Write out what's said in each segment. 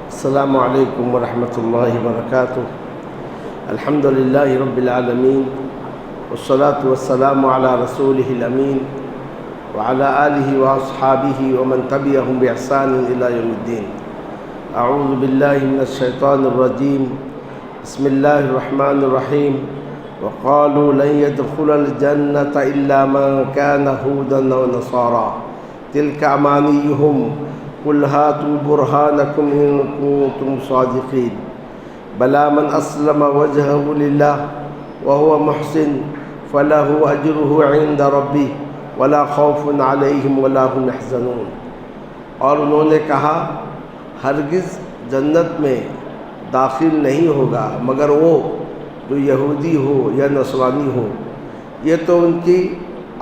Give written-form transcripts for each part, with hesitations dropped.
السلام علیکم ورحمۃ اللہ وبرکاتہ۔ الحمد للہ رب العالمین والصلاة والسلام علی رسولہ الامین وعلی آلہ واصحابہ ومن تبعہم بإحسان الی یوم الدین۔ اعوذ باللہ من الشیطان الرجیم، بسم اللہ الرحمن الرحیم۔ وقالوا لن يدخل الجنة إلا من كان هودا أو نصارى تلك أمانيهم قل هاتوا برهانكم إن كنتم صادقين بلى من أسلم وجهه لله وهو محسن فله أجره عند ربه ولا خوف عليهم ولا هم يحزنون۔ اور انہوں نے کہا ہرگز جنت میں داخل نہیں ہوگا مگر وہ جو یہودی ہو یا نصرانی ہو۔ یہ تو ان کی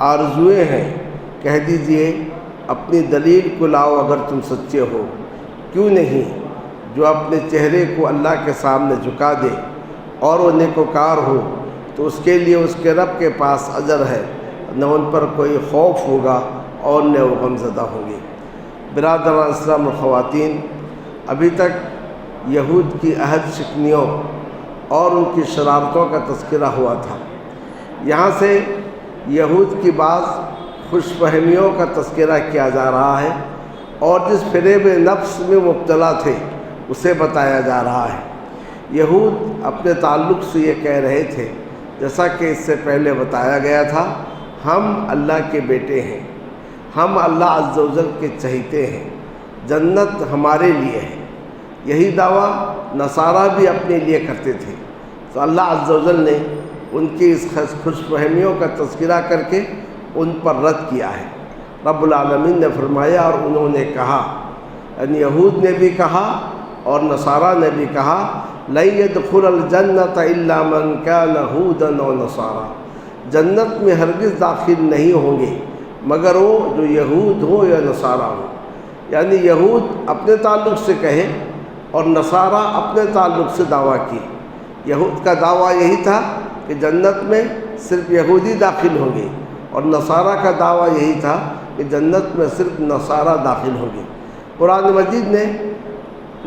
آرزوئیں ہیں، کہہ دیجئے اپنی دلیل کو لاؤ اگر تم سچے ہو۔ کیوں نہیں جو اپنے چہرے کو اللہ کے سامنے جھکا دے اور وہ نیکوکار ہو تو اس کے لیے اس کے رب کے پاس اجر ہے، نہ ان پر کوئی خوف ہوگا اور نہ وہ غمزدہ ہوں گے۔ برادران اسلام و خواتین، ابھی تک یہود کی عہد شکنیوں اور ان کی شرارتوں کا تذکرہ ہوا تھا۔ یہاں سے یہود کی بعض خوش فہمیوں کا تذکرہ کیا جا رہا ہے اور جس فریب نفس میں مبتلا تھے اسے بتایا جا رہا ہے۔ یہود اپنے تعلق سے یہ کہہ رہے تھے، جیسا کہ اس سے پہلے بتایا گیا تھا، ہم اللہ کے بیٹے ہیں، ہم اللہ عز و جل کے چہیتے ہیں، جنت ہمارے لیے ہے۔ یہی دعویٰ نصارہ بھی اپنے لیے کرتے تھے۔ تو اللہ عز و جل نے ان کی اس خوش فہمیوں کا تذکرہ کر کے ان پر رد کیا ہے۔ رب العالمین نے فرمایا اور انہوں نے کہا، یعنی یہود نے بھی کہا اور نصارہ نے بھی کہا، لن يدخل الجنة الا من كان هودا او نصارى، جنت میں ہرگز داخل نہیں ہوں گے مگر وہ جو یہود ہو یا نصارہ ہو۔ یعنی یہود اپنے تعلق سے کہے اور نصارہ اپنے تعلق سے دعویٰ کی۔ یہود کا دعویٰ یہی تھا کہ جنت میں صرف یہودی داخل ہوں گے، اور نصارہ کا دعویٰ یہی تھا کہ جنت میں صرف نصارہ داخل ہوں گے۔ قرآن مجید نے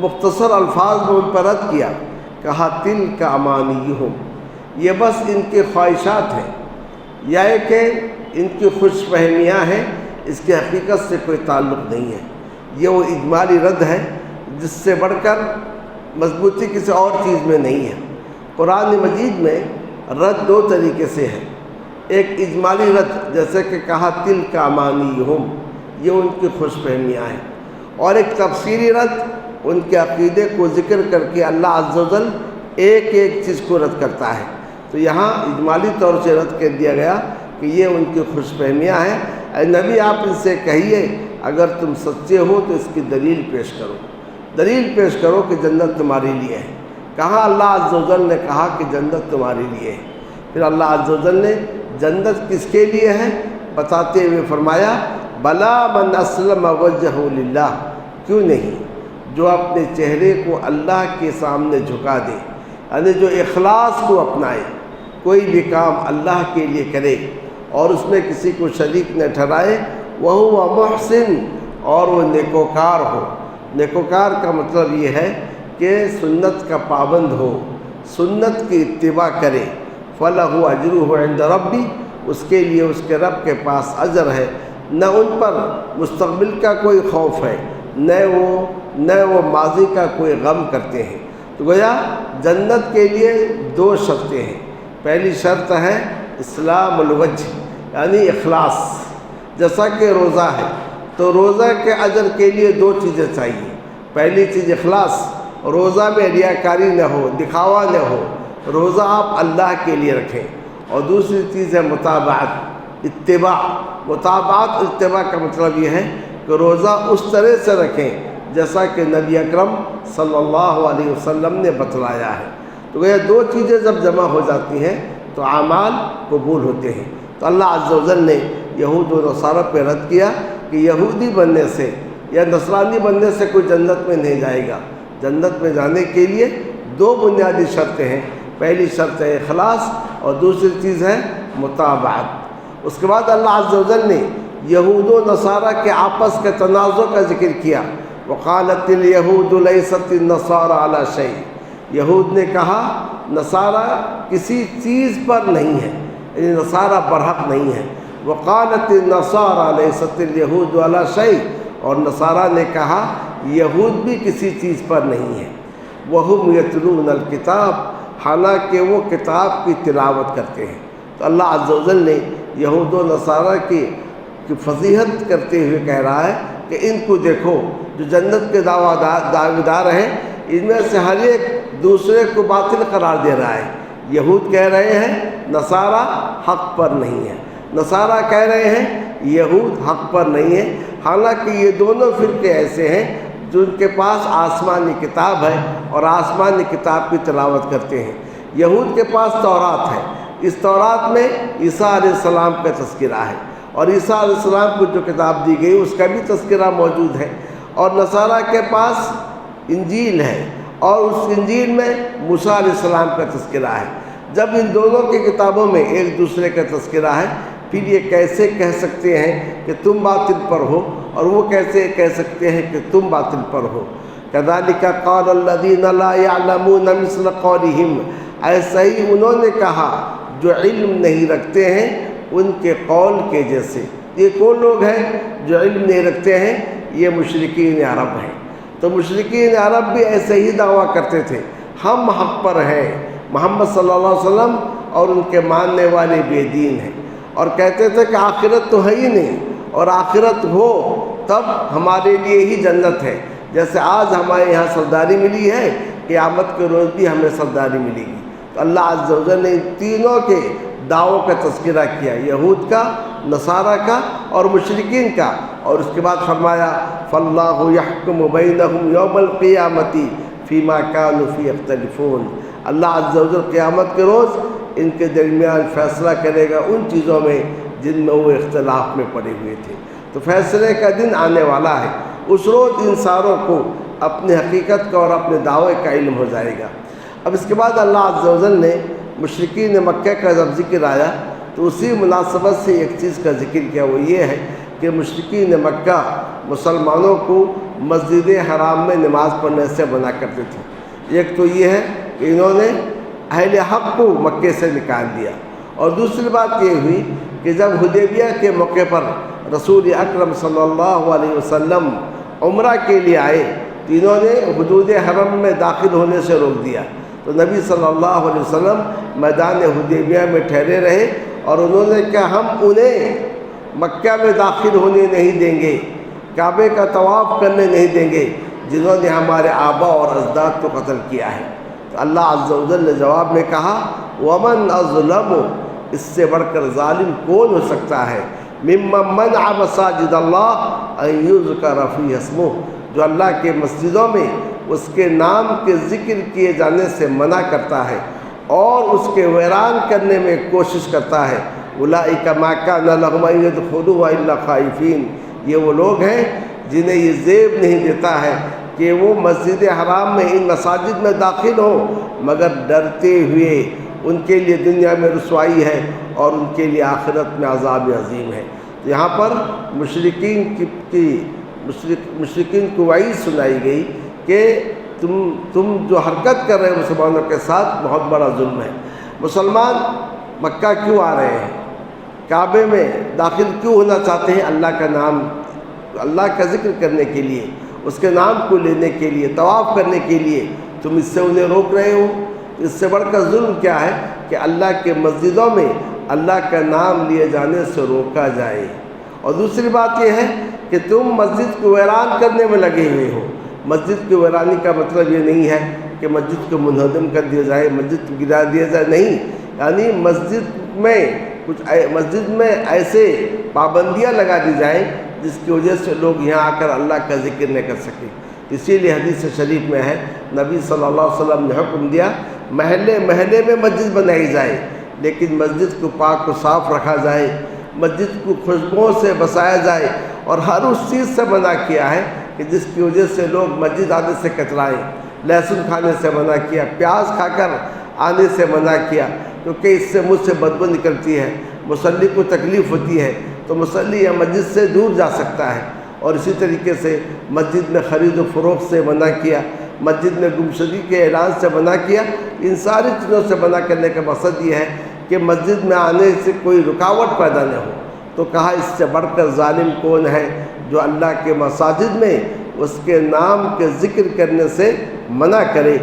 مختصر الفاظ میں ان پر رد کیا، کہا تلک امانیہم، یہ بس ان کی خواہشات ہیں، یا کہ ان کی خوش فہمیاں ہیں، اس کی حقیقت سے کوئی تعلق نہیں ہے۔ یہ وہ اجمالی رد ہے جس سے بڑھ کر مضبوطی کسی اور چیز میں نہیں ہے۔ قرآن مجید میں رد دو طریقے سے ہے، ایک اجمالی رد جیسے کہ کہا تلک امانیہم، یہ ان کی خوش فہمیاں ہیں، اور ایک تفصیلی رد ان کے عقیدے کو ذکر کر کے اللہ عز و جل ایک ایک چیز کو رد کرتا ہے۔ تو یہاں اجمالی طور سے رد کر دیا گیا کہ یہ ان کی خوش فہمیاں ہیں، اے نبی آپ ان سے کہیے اگر تم سچے ہو تو اس کی دلیل پیش کرو، دلیل پیش کرو کہ جنت تمہارے لیے ہے۔ کہاں اللہ عز و جل نے کہا کہ جنت تمہارے لیے ہے، پھر اللہ عز و جل نے جنت کس کے لیے ہے بتاتے ہوئے فرمایا، بلا من اسلم وجہہ للہ، کیوں نہیں جو اپنے چہرے کو اللہ کے سامنے جھکا دے، یعنی جو اخلاص کو اپنائے، کوئی بھی کام اللہ کے لیے کرے اور اس میں کسی کو شریک نہ ٹھہرائے، وہو محسن، اور وہ نیکوکار ہو۔ نیکوکار کا مطلب یہ ہے کہ سنت کا پابند ہو، سنت کی اتباع کرے، فَلَهُ أَجْرُهُ عِنْدَ رَبِّهِ، اس کے لیے اس کے رب کے پاس اجر ہے، نہ ان پر مستقبل کا کوئی خوف ہے، نہ وہ ماضی کا کوئی غم کرتے ہیں۔ تو گویا جنت کے لیے دو شرطیں ہیں۔ پہلی شرط ہے اسلام الوجہ، یعنی اخلاص، جیسا کہ روزہ ہے تو روزہ کے اجر کے لیے دو چیزیں چاہیے۔ پہلی چیز اخلاص، روزہ میں ریاکاری نہ ہو، دکھاوا نہ ہو، روزہ آپ اللہ کے لیے رکھیں۔ اور دوسری چیز ہے متابعت، اتباع۔ متابعت اتباع کا مطلب یہ ہے کہ روزہ اس طرح سے رکھیں جیسا کہ نبی اکرم صلی اللہ علیہ وسلم نے بتلایا ہے۔ تو یہ دو چیزیں جب جمع ہو جاتی ہیں تو اعمال قبول ہوتے ہیں۔ تو اللہ عز و جل نے یہود و نصارہ پہ رد کیا کہ یہودی بننے سے یا نصرانی بننے سے کوئی جنت میں نہیں جائے گا۔ جنت میں جانے کے لیے دو بنیادی شرطیں ہیں، پہلی شرط ہے اخلاص اور دوسری چیز ہے متابعت۔ اس کے بعد اللہ عز و جل نے یہود و نصارہ کے آپس کے تنازع کا ذکر کیا۔ وقالت الیہود لیست النصارى علی شیء، یہود نے کہا نصارہ کسی چیز پر نہیں ہے، یعنی نصارہ برحق نہیں ہے۔ وقالت النصارى لیست الیہود علی شیء، اور نصارہ نے کہا یہود بھی کسی چیز پر نہیں ہے۔ وہم یتلون الکتاب، حالانکہ وہ کتاب کی تلاوت کرتے ہیں۔ تو اللہ عز و جل نے یہود و نصارہ کی فضیحت کرتے ہوئے کہہ رہا ہے کہ ان کو دیکھو، جو جنت کے دعویدار ہیں، ان میں سے ہر ایک دوسرے کو باطل قرار دے رہا ہے۔ یہود کہہ رہے ہیں نصارہ حق پر نہیں ہے، نصارہ کہہ رہے ہیں یہود حق پر نہیں ہے، حالانکہ یہ دونوں فرقے ایسے ہیں جن کے پاس آسمانی کتاب ہے اور آسمانی کتاب کی تلاوت کرتے ہیں۔ یہود کے پاس تورات ہے، اس تورات میں عیسیٰ علیہ السلام کا تذکرہ ہے، اور عیسیٰ علیہ السلام کو جو کتاب دی گئی اس کا بھی تذکرہ موجود ہے۔ اور نصارہ کے پاس انجیل ہے، اور اس انجیل میں موسیٰ علیہ السلام کا تذکرہ ہے۔ جب ان دونوں کی کتابوں میں ایک دوسرے کا تذکرہ ہے، پھر یہ کیسے کہہ سکتے ہیں کہ تم باطل پر ہو، اور وہ کیسے کہہ سکتے ہیں کہ تم باطل پر ہو؟ كَذَلِكَ قَالَ الَّذِينَ لَا يَعْلَمُونَ مِثْلَ قَوْلِهِمْ، ایسا ہی انہوں نے کہا جو علم نہیں رکھتے ہیں ان کے قول کے جیسے۔ یہ کون لوگ ہیں جو علم نہیں رکھتے ہیں؟ یہ مشرکین عرب ہیں۔ تو مشرکین عرب بھی ایسے ہی دعویٰ کرتے تھے، ہم حق پر ہیں، محمد صلی اللہ علیہ وسلم اور ان کے ماننے والے بے دین ہیں، اور کہتے تھے کہ آخرت تو ہے ہی نہیں، اور آخرت ہو تب ہمارے لیے ہی جنت ہے، جیسے آج ہمارے یہاں سرداری ملی ہے، قیامت کے روز بھی ہمیں سرداری ملے گی۔ تو اللہ عز و جل نے ان تینوں کے دعووں کا تذکرہ کیا، یہود کا، نصارہ کا اور مشرکین کا، اور اس کے بعد فرمایا فاللہ یحکم بینہم یوم القیامۃ فیما کانوا فیہ یختلفون، اللہ عز و جل قیامت کے روز ان کے درمیان فیصلہ کرے گا ان چیزوں میں جن میں وہ اختلاف میں پڑے ہوئے تھے۔ تو فیصلے کا دن آنے والا ہے، اس روز ان ساروں کو اپنے حقیقت کا اور اپنے دعوے کا علم ہو جائے گا۔ اب اس کے بعد اللہ عز و جل نے مشرکین مکہ کا جب ذکر آیا تو اسی مناسبت سے ایک چیز کا ذکر کیا، وہ یہ ہے کہ مشرکین مکہ مسلمانوں کو مسجد حرام میں نماز پڑھنے سے منع کرتے تھے۔ ایک تو یہ ہے کہ انہوں نے اہل حق کو مکے سے نکال دیا، اور دوسری بات یہ ہوئی کہ جب حدیبیہ کے موقع پر رسول اکرم صلی اللہ علیہ وسلم عمرہ کے لیے آئے تو انہوں نے حدود حرم میں داخل ہونے سے روک دیا، تو نبی صلی اللہ علیہ وسلم میدان حدیبیہ میں ٹھہرے رہے، اور انہوں نے کہا ہم انہیں مکہ میں داخل ہونے نہیں دیں گے، کعبے کا طواف کرنے نہیں دیں گے جنہوں نے ہمارے آبا اور اجداد کو قتل کیا ہے۔ تو اللہ عز و جل نے جواب میں کہا وَمَنْ أَظْلَمُ، اس سے بڑھ کر ظالم کون ہو سکتا ہے، مِمَّن مَنْعَ مَسَاجِدَ اللَّهِ أَن يُذْكَرَ فِيهَا اسْمُهُ، جو اللہ کے مسجدوں میں اس کے نام کے ذکر کیے جانے سے منع کرتا ہے اور اس کے ویران کرنے میں کوشش کرتا ہے۔ أُولَٰئِكَ مَا كَانَ لَهُمْ أَن يَدْخُلُوهَا إِلَّا خَائِفِينَ، یہ وہ لوگ ہیں جنہیں یہ زیب نہیں دیتا ہے کہ وہ مسجد حرام میں ان مساجد میں داخل ہوں مگر ڈرتے ہوئے، ان کے لیے دنیا میں رسوائی ہے اور ان کے لیے آخرت میں عذاب عظیم ہے۔ تو یہاں پر مشرکین کو وعید سنائی گئی کہ تم جو حرکت کر رہے ہیں مسلمانوں کے ساتھ بہت بڑا ظلم ہے۔ مسلمان مکہ کیوں آ رہے ہیں، کعبے میں داخل کیوں ہونا چاہتے ہیں؟ اللہ کا نام، اللہ کا ذکر کرنے کے لیے، اس کے نام کو لینے کے لیے، طواف کرنے کے لیے، تم اس سے انہیں روک رہے ہو۔ اس سے بڑھ کر ظلم کیا ہے کہ اللہ کے مسجدوں میں اللہ کا نام لیے جانے سے روکا جائے۔ اور دوسری بات یہ ہے کہ تم مسجد کو ویران کرنے میں لگے ہوئے ہو۔ مسجد کی ویرانی کا مطلب یہ نہیں ہے کہ مسجد کو منہدم کر دیا جائے، مسجد کو گرا دیا جائے، نہیں، یعنی مسجد میں ایسے پابندیاں لگا دی جائیں جس کی وجہ سے لوگ یہاں آ کر اللہ کا ذکر نہ کر سکیں۔ اسی لیے حدیث شریف میں ہے، نبی صلی اللہ علیہ وسلم نے حکم دیا محلے محلے میں مسجد بنائی جائے، لیکن مسجد کو پاک و صاف رکھا جائے، مسجد کو خوشبوؤں سے بسایا جائے، اور ہر اس چیز سے منع کیا ہے کہ جس کی وجہ سے لوگ مسجد آنے سے کترائیں۔ لہسن کھانے سے منع کیا، پیاز کھا کر آنے سے منع کیا، کیونکہ اس سے منہ سے بدبو نکلتی ہے، مصلی کو تکلیف ہوتی ہے، تو مصلی یا مسجد سے دور جا سکتا ہے۔ اور اسی طریقے سے مسجد میں خرید و فروخت سے منع کیا، مسجد میں گمشدگی کے اعلان سے منع کیا۔ ان ساری چیزوں سے منع کرنے کا مقصد یہ ہے کہ مسجد میں آنے سے کوئی رکاوٹ پیدا نہ ہو۔ تو کہا اس سے بڑھ کر ظالم کون ہے جو اللہ کے مساجد میں اس کے نام کے ذکر کرنے سے منع کرے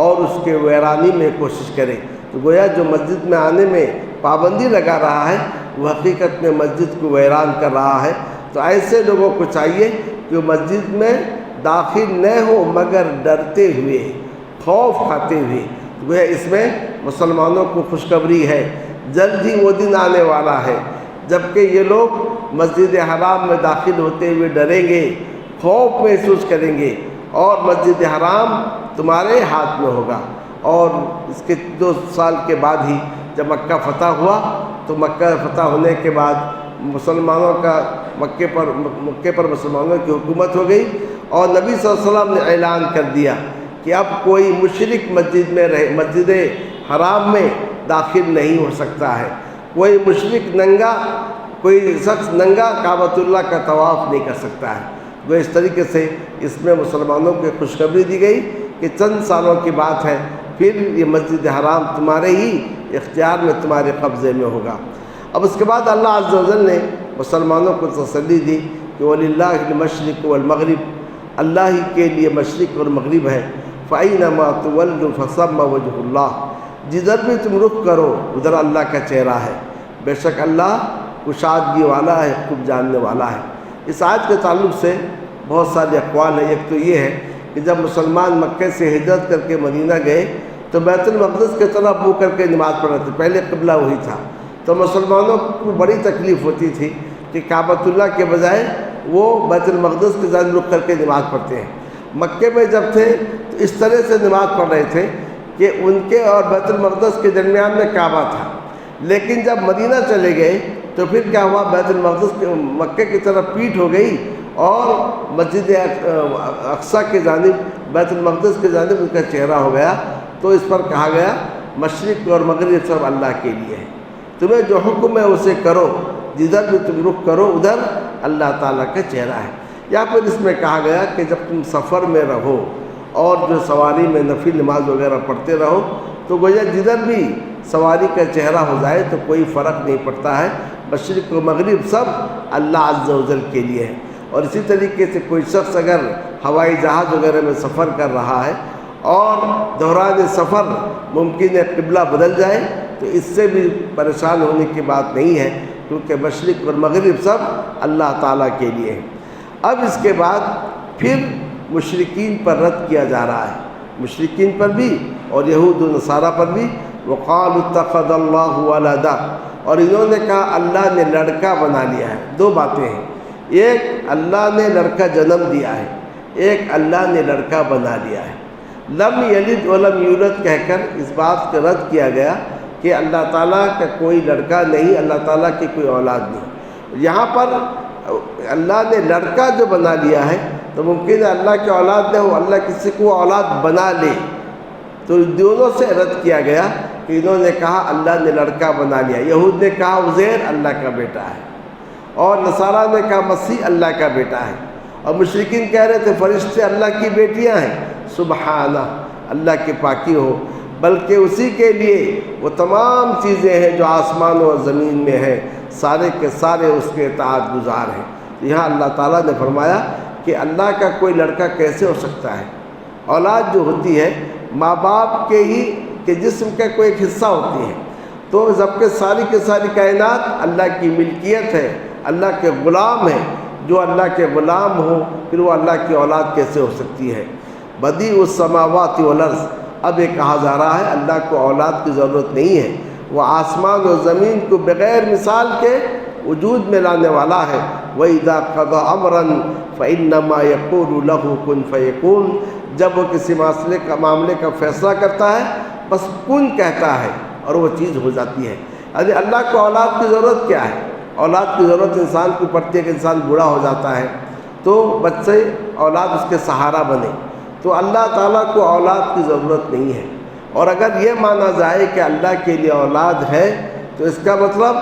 اور اس کے ویرانی میں کوشش کرے۔ تو گویا جو مسجد میں آنے میں پابندی لگا رہا ہے وہ حقیقت میں مسجد کو ویران کر رہا ہے۔ تو ایسے لوگوں کو چاہیے کہ مسجد میں داخل نہ ہو مگر ڈرتے ہوئے، خوف کھاتے ہوئے۔ گویا اس میں مسلمانوں کو خوشخبری ہے، جلد ہی وہ دن آنے والا ہے جبکہ یہ لوگ مسجد حرام میں داخل ہوتے ہوئے ڈریں گے، خوف محسوس کریں گے، اور مسجد حرام تمہارے ہاتھ میں ہوگا۔ اور اس کے 2 سال کے بعد ہی جب مکہ فتح ہوا تو مکہ فتح ہونے کے بعد مسلمانوں کا مکے پر مسلمانوں کی حکومت ہو گئی، اور نبی صلی اللہ علیہ وسلم نے اعلان کر دیا کہ اب کوئی مشرک مسجد حرام میں داخل نہیں ہو سکتا ہے، کوئی مشرک کوئی شخص ننگا کعبۃ اللہ کا طواف نہیں کر سکتا ہے۔ وہ اس طریقے سے اس میں مسلمانوں کو خوشخبری دی گئی کہ چند سالوں کی بات ہے، پھر یہ مسجد حرام تمہارے ہی اختیار میں، تمہارے قبضے میں ہوگا۔ اب اس کے بعد اللہ عز و جل نے مسلمانوں کو تسلی دی کہ وَلِلَّهِ الْمَشْرِقُ وَالْمَغْرِبُ، اللہ ہی کے لیے مشرق اور مغرب ہے۔ فَأَيْنَمَا تُوَلُّوا فَثَمَّ وَجْهُ اللَّهِ، جدھر بھی تم رخ کرو ادھر اللہ کا چہرہ ہے، بے شک اللہ کشادگی والا ہے، خوب جاننے والا ہے۔ اس آیت کے تعلق سے بہت سارے اقوال ہیں۔ ایک تو یہ ہے کہ جب مسلمان مکہ سے ہجرت کر کے مدینہ گئے تو بیت المقدس کی طرف منہ کر کے نماز پڑھ رہے تھے، پہلے قبلہ وہی تھا، تو مسلمانوں کو بڑی تکلیف ہوتی تھی کہ کعبۃ اللہ کے بجائے وہ بیت المقدس کی جانب رخ کر کے نماز پڑھتے ہیں۔ مکے میں جب تھے تو اس طرح سے نماز پڑھ رہے تھے کہ ان کے اور بیت المقدس کے درمیان میں کعبہ تھا، لیکن جب مدینہ چلے گئے تو پھر کیا ہوا، بیت المقدس کے مکے کی طرف پیٹھ ہو گئی اور مسجد اقصیٰ کی جانب، بیت المقدس کی جانب ان کا چہرہ ہو گیا۔ تو اس پر کہا گیا مشرق اور مغرب سب اللہ کے لیے ہے، تمہیں جو حکم ہے اسے کرو، جدھر بھی تم رخ کرو ادھر اللہ تعالیٰ کا چہرہ ہے۔ یا پھر اس میں کہا گیا کہ جب تم سفر میں رہو اور جو سواری میں نفل نماز وغیرہ پڑھتے رہو تو گویا جدھر بھی سواری کا چہرہ ہو جائے تو کوئی فرق نہیں پڑتا ہے، مشرق و مغرب سب اللہ عز و جل کے لیے ہے۔ اور اسی طریقے سے کوئی شخص اگر ہوائی جہاز وغیرہ میں سفر کر رہا ہے اور دوران سفر ممکن ہے قبلہ بدل جائے تو اس سے بھی پریشان ہونے کی بات نہیں ہے، کیونکہ مشرق اور مغرب سب اللہ تعالیٰ کے لیے ہے۔ اب اس کے بعد پھر مشرکین پر رد کیا جا رہا ہے، مشرکین پر بھی اور یہود و نصارہ پر بھی۔ وَقَالُوا اتَّخَذَ اللَّهُ وَلَدًا، اور انہوں نے کہا اللہ نے لڑکا بنا لیا ہے۔ 2 باتیں ہیں، ایک اللہ نے لڑکا جنم دیا ہے، ایک اللہ نے لڑکا بنا لیا ہے۔ لم یلد ولم یولد کہہ کر اس بات کا رد کیا گیا کہ اللہ تعالیٰ کا کوئی لڑکا نہیں، اللہ تعالیٰ کی کوئی اولاد نہیں۔ یہاں پر اللہ نے لڑکا جو بنا لیا ہے تو ممکن ہے اللہ کی اولاد نہ ہو، اللہ کسی کو اولاد بنا لے، تو دونوں سے رد کیا گیا کہ انہوں نے کہا اللہ نے لڑکا بنا لیا۔ یہود نے کہا عزیر اللہ کا بیٹا ہے، اور نصارہ نے کہا مسیح اللہ کا بیٹا ہے، اور مشرکین کہہ رہے تھے فرشتے اللہ کی بیٹیاں ہیں۔ سبحانہ، اللہ کی پاکی ہو، بلکہ اسی کے لیے وہ تمام چیزیں ہیں جو آسمان اور زمین میں ہیں، سارے کے سارے اس کے اطاعت گزار ہیں۔ یہاں اللہ تعالیٰ نے فرمایا کہ اللہ کا کوئی لڑکا کیسے ہو سکتا ہے؟ اولاد جو ہوتی ہے ماں باپ کے جسم کا کوئی ایک حصہ ہوتی ہے، تو جب کہ ساری کائنات اللہ کی ملکیت ہے، اللہ کے غلام ہیں، جو اللہ کے غلام ہوں پھر وہ اللہ کی اولاد کیسے ہو سکتی ہے؟ بدیع السماوات والارض، اب یہ کہا جا رہا ہے اللہ کو اولاد کی ضرورت نہیں ہے، وہ آسمان و زمین کو بغیر مثال کے وجود میں لانے والا ہے۔ وَإِذَا قَضَى أَمْرًا فَإِنَّمَا يَقُولُ لَهُ كُن فَيَكُونُ، جب وہ کسی معاملے کا فیصلہ کرتا ہے بس کن کہتا ہے اور وہ چیز ہو جاتی ہے۔ یعنی اللہ کو اولاد کی ضرورت کیا ہے؟ اولاد کی ضرورت انسان کو پڑتی ہے کہ انسان بوڑھا ہو جاتا ہے تو بچے اولاد اس کے سہارا بنے، تو اللہ تعالیٰ کو اولاد کی ضرورت نہیں ہے۔ اور اگر یہ مانا جائے کہ اللہ کے لیے اولاد ہے تو اس کا مطلب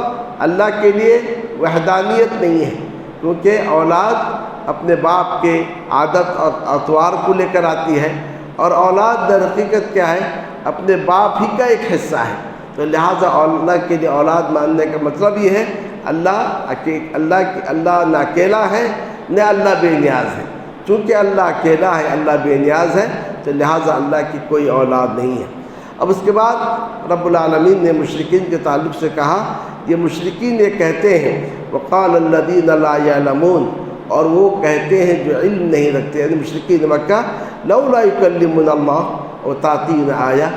اللہ کے لیے وحدانیت نہیں ہے، کیونکہ اولاد اپنے باپ کے عادت اور اطوار کو لے کر آتی ہے، اور اولاد در حقیقت کیا ہے؟ اپنے باپ ہی کا ایک حصہ ہے۔ تو لہٰذا اللہ کے لیے اولاد ماننے کا مطلب یہ ہے اللہ نہ اکیلا ہے نہ اللہ بے نیاز ہے۔ چونکہ اللہ اکیلا ہے، اللہ بے نیاز ہے، تو لہٰذا اللہ کی کوئی اولاد نہیں ہے۔ اب اس کے بعد رب العالمین نے مشرکین کے تعلق سے کہا، یہ مشرکین یہ کہتے ہیں وقال الذین لا یعلمون، اور وہ کہتے ہیں جو علم نہیں رکھتے، یعنی مشرکین مکہ، لولا یکلمنا اللہ وتأتینا آیہ،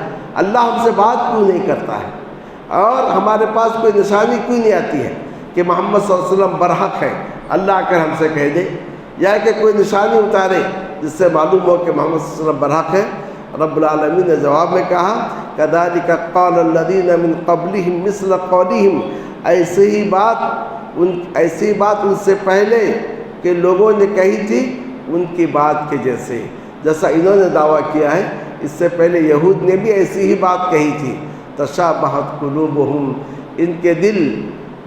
اللہ ہم سے بات کیوں نہیں کرتا ہے اور ہمارے پاس کوئی نشانی کیوں نہیں آتی ہے کہ محمد صلی اللہ علیہ وسلم برحق ہے، اللہ آ کر ہم سے کہہ دے، یا کہ کوئی نشانی اتارے جس سے معلوم ہو کہ محمد صلی اللہ علیہ وسلم برحق ہے۔ رب العالمین نے جواب میں کہا کذالک قال الذین من قبلہم مثل قولہم، ایسی بات ان سے پہلے کہ لوگوں نے کہی تھی ان کی بات کے جیسا انہوں نے دعویٰ کیا ہے، اس سے پہلے یہود نے بھی ایسی ہی بات کہی تھی۔ تشابہت قلوبہم، ان کے دل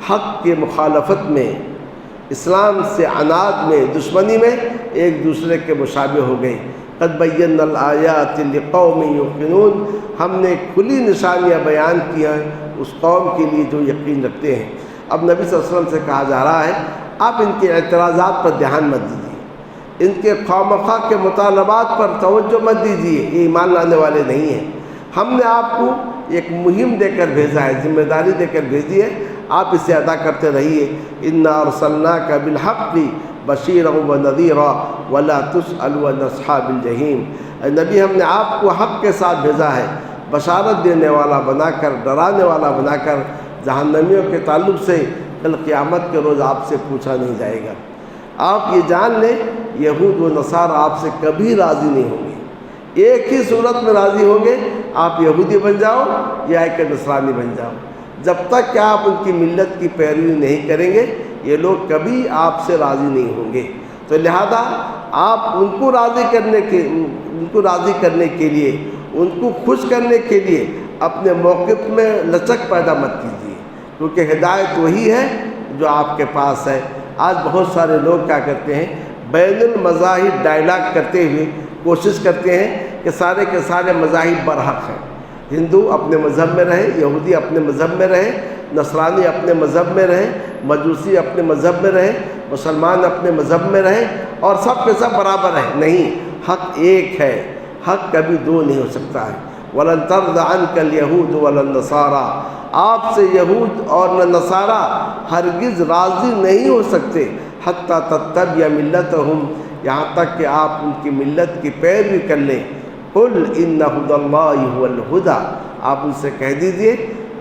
حق کے مخالفت میں، اسلام سے عناد میں، دشمنی میں ایک دوسرے کے مشابہ ہو گئے۔ قد بینا الآیات لقوم یوقنون، ہم نے کھلی نشانیاں بیان کی ہیں اس قوم کے لیے جو یقین رکھتے ہیں۔ اب نبی صلی اللہ علیہ وسلم سے کہا جا رہا ہے آپ ان کے اعتراضات پر دھیان مت دیجیے، ان کے خواہ کے مطالبات پر توجہ مت دیجیے، یہ ایمان لانے والے نہیں ہیں۔ ہم نے آپ کو ایک مہم دے کر بھیجا ہے، ذمہ داری دے کر بھیجی ہے، آپ اسے ادا کرتے رہیے۔ انا ارسلناک بالحق بشیرا ونذیرا ولا تسأل عن اصحاب الجحیم، اے نبی ہم نے آپ کو حق کے ساتھ بھیجا ہے، بشارت دینے والا بنا کر، ڈرانے والا بنا کر، جہنمیوں کے تعلق سے کل قیامت کے روز آپ سے پوچھا نہیں جائے گا۔ آپ یہ جان لیں یہود و نصارہ آپ سے کبھی راضی نہیں ہوں گے، ایک ہی صورت میں راضی ہوں گے، آپ یہودی بن جاؤ یا ایک نصرانی بن جاؤ۔ جب تک کہ آپ ان کی ملت کی پیروی نہیں کریں گے یہ لوگ کبھی آپ سے راضی نہیں ہوں گے۔ تو لہذا آپ ان کو راضی کرنے کے لیے، ان کو خوش کرنے کے لیے اپنے موقف میں لچک پیدا مت کیجیے، کیونکہ ہدایت وہی ہے جو آپ کے پاس ہے۔ آج بہت سارے لوگ کیا کرتے ہیں، بین المذاہب ڈائلاگ کرتے ہوئے کوشش کرتے ہیں کہ سارے کے سارے مذاہب برحق ہیں، ہندو اپنے مذہب میں رہے، یہودی اپنے مذہب میں رہے، نصرانی اپنے مذہب میں رہے، مجوسی اپنے مذہب میں رہے، مسلمان اپنے مذہب میں رہے، اور سب کے سب برابر ہیں۔ نہیں، حق ایک ہے، حق کبھی دو نہیں ہو سکتا ہے۔ وَلَن تَرْضَ عَنْكَ الْيَهُودُ وَلَا النَّصَارَىٰ، آپ سے یہود اور نہ نصارہ ہرگز راضی نہیں ہو سکتے، حَتَّىٰ تَتَّبِعَ مِلَّتَهُمْ، یہاں تک کہ آپ ان کی ملت کی پیروی کر لیں۔ قُلْ إِنَّ هُدَى اللَّهِ هُوَ الْهُدَىٰ، آپ ان سے کہہ دیجئے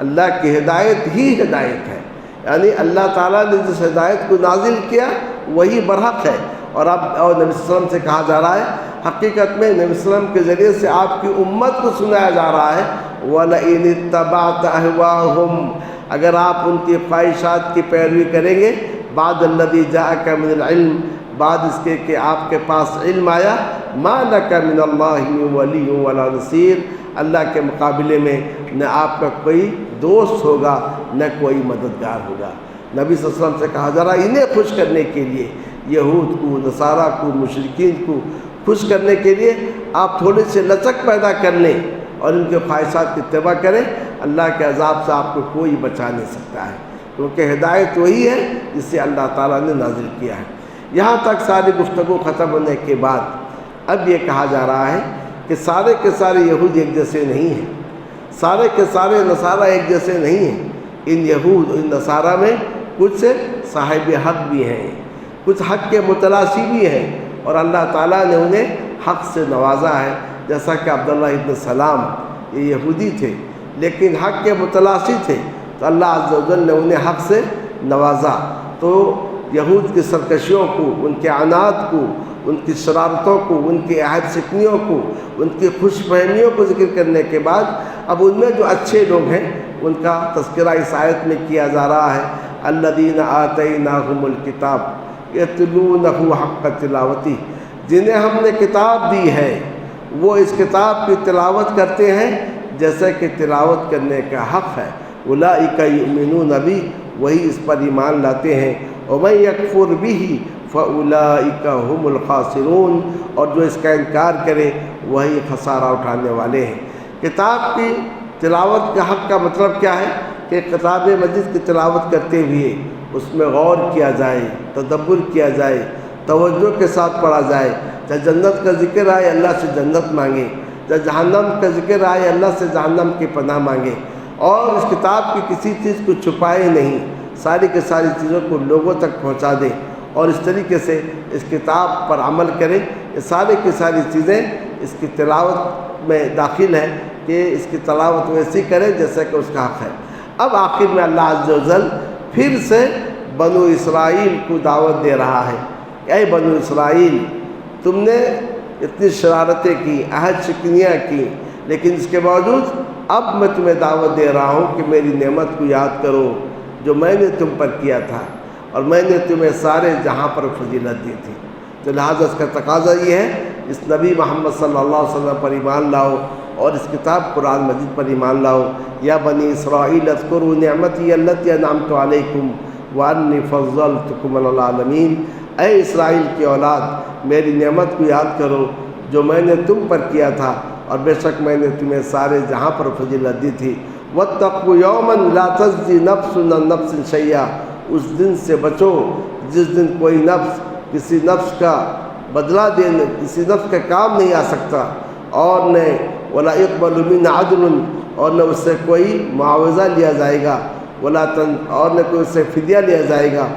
اللہ کی ہدایت ہی ہدایت ہے، یعنی اللہ تعالیٰ نے جس ہدایت کو نازل کیا وہی برحق ہے۔ اور اب نبی صلی اللہ علیہ وسلم سے کہا جا رہا ہے، حقیقت میں نبی صلی اللہ علیہ وسلم کے ذریعے سے آپ کی امت کو سنایا جا رہا ہے، وَلَئِنِ اتَّبَعْتَ أَهْوَاءَهُمْ، اگر آپ ان کی خواہشات کی پیروی کریں گے، بعد الذی جاءک من العلم، بعد اس کے کہ آپ کے پاس علم آیا، مَا لَكَ مِنَ اللَّهِ مِن وَلِيٍّ وَلَا نَصِيرٍ، اللہ کے مقابلے میں نہ آپ کا کوئی دوست ہوگا نہ کوئی مددگار ہوگا۔ نبی صلی اللہ علیہ وسلم سے کہا جا رہا ہے انہیں خوش کرنے کے لیے، یہود کو، نصارہ کو، مشرکین کو خوش کرنے کے لیے آپ تھوڑے سے لچک پیدا کر لیں اور ان کے خواہشات کی اتباع کریں، اللہ کے عذاب سے آپ کو کوئی بچا نہیں سکتا ہے، کیونکہ ہدایت وہی ہے جسے اللہ تعالیٰ نے نازل کیا ہے۔ یہاں تک ساری گفتگو ختم ہونے کے بعد اب یہ کہا جا رہا ہے کہ سارے کے سارے یہود ایک جیسے نہیں ہیں، سارے کے سارے نصارہ ایک جیسے نہیں ہیں، ان یہود ان نصارہ میں کچھ صاحب حق بھی ہیں، کچھ حق کے متلاشی بھی ہیں، اور اللہ تعالیٰ نے انہیں حق سے نوازا ہے، جیسا کہ عبداللہ ابن سلام یہ یہودی تھے لیکن حق کے متلاشی تھے، تو اللہ عز و جل نے انہیں حق سے نوازا۔ تو یہود کی سرکشیوں کو، ان کے عناد کو، ان کی شرارتوں کو، ان کی عہد شکنیوں کو، ان کی خوش فہمیوں کو ذکر کرنے کے بعد اب ان میں جو اچھے لوگ ہیں ان کا تذکرہ اس آیت میں کیا جا رہا ہے۔ الذین آتیناہم الکتاب یتلونہ حق تلاوتہ، جنہیں ہم نے کتاب دی ہے وہ اس کتاب کی تلاوت کرتے ہیں جیسے کہ تلاوت کرنے کا حق ہے۔ اولئک یؤمنون بہ، وہی اس پر ایمان لاتے ہیں۔ ومن یکفر بہ فَأُولَٰئِكَ هُمُ الْخَاسِرُونَ، اور جو اس کا انکار کرے وہی خسارہ اٹھانے والے ہیں۔ کتاب کی تلاوت کا حق کا مطلب کیا ہے کہ کتاب مجید کی تلاوت کرتے ہوئے اس میں غور کیا جائے، تدبر کیا جائے، توجہ کے ساتھ پڑھا جائے۔ جب جنت کا ذکر آئے اللہ سے جنت مانگے، جب جہنم کا ذکر آئے اللہ سے جہنم کی پناہ مانگے، اور اس کتاب کی کسی چیز کو چھپائے نہیں، ساری کی ساری چیزوں کو لوگوں تک پہنچا دے، اور اس طریقے سے اس کتاب پر عمل کرے۔ یہ ساری کی ساری چیزیں اس کی تلاوت میں داخل ہیں کہ اس کی تلاوت ویسی کریں جیسا کہ اس کا حق ہے۔ اب آخر میں اللہ عز و جل پھر سے بنو اسرائیل کو دعوت دے رہا ہے کہ اے بنو اسرائیل، تم نے اتنی شرارتیں کی، عہد شکنیاں کی، لیکن اس کے باوجود اب میں تمہیں دعوت دے رہا ہوں کہ میری نعمت کو یاد کرو جو میں نے تم پر کیا تھا، اور میں نے تمہیں سارے جہاں پر فضیلت دی تھی۔ تو لہٰذا اس کا تقاضا یہ ہے اس نبی محمد صلی اللہ علیہ وسلم پر ایمان لاؤ، اور اس کتاب قرآن مجید پر ایمان لاؤ۔ یا بنی اسرائیل اذکروا نعمتی التی انعمت علیکم وانی فضلتکم علی العالمین، اے اسرائیل کی اولاد میری نعمت کو یاد کرو جو میں نے تم پر کیا تھا، اور بے شک میں نے تمہیں سارے جہاں پر فضیلت دی تھی۔ واتقوا یوما لا تجزی نفس عن نفس شیئا، اس دن سے بچو جس دن کوئی نفس کسی نفس کا بدلہ دینے، کسی نفس کا کام نہیں آ سکتا، اور نہ ولا يقبل من عدل، اور نہ اس سے کوئی معاوضہ لیا جائے گا، اور نہ کوئی اس سے فدیہ لیا جائے گا،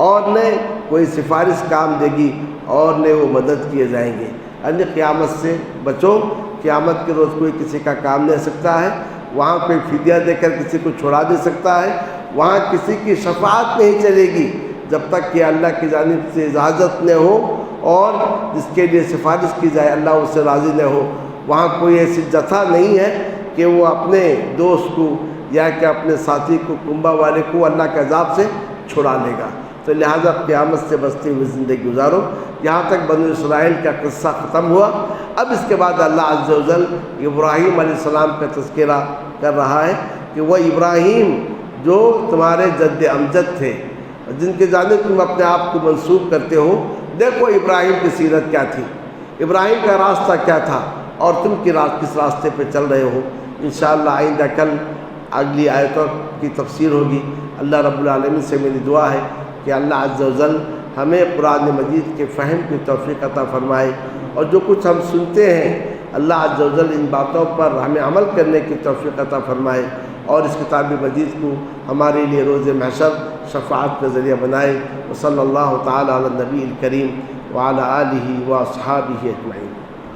اور نہ کوئی سفارش کام دے گی، اور نہ وہ مدد کیے جائیں گے۔ یعنی قیامت سے بچو، قیامت کے روز کوئی کسی کا کام لے سکتا ہے، وہاں کوئی فدیہ دے کر کسی کو چھڑا دے سکتا ہے، وہاں کسی کی شفاعت نہیں چلے گی جب تک کہ اللہ کی جانب سے اجازت نہ ہو، اور جس کے لیے سفارش کی جائے اللہ اس سے راضی نہ ہو۔ وہاں کوئی ایسی جتھا نہیں ہے کہ وہ اپنے دوست کو یا کہ اپنے ساتھی کو، کنبہ والے کو اللہ کے عذاب سے چھڑا لے گا۔ تو لہٰذا قیامت سے بچتے ہوئے زندگی گزارو۔ یہاں تک بنو اسرائیل کا قصہ ختم ہوا۔ اب اس کے بعد اللہ عز و جل ابراہیم علیہ السلام کا تذکرہ کر رہا ہے کہ وہ ابراہیم جو تمہارے جد امجد تھے، جن کے جانب تم اپنے آپ کو منسوب کرتے ہو، دیکھو ابراہیم کی سیرت کیا تھی، ابراہیم کا راستہ کیا تھا، اور تم کس راستے پہ چل رہے ہو۔ انشاءاللہ آئندہ کل اگلی آیتوں کی تفسیر ہوگی۔ اللہ رب العالمین سے میری دعا ہے کہ اللہ عز و جل ہمیں قرآن مجید کے فہم کی توفیق عطا فرمائے، اور جو کچھ ہم سنتے ہیں اللہ عز و جل ان باتوں پر ہمیں عمل کرنے کی توفیق عطا فرمائے، اور اس کتاب مجید کو ہمارے لیے روز محشر شفاعت کا ذریعہ بنائے۔ وصلی اللہ تعالی علی النبی الکریم وعلی آلہ واصحابہ اجمعین۔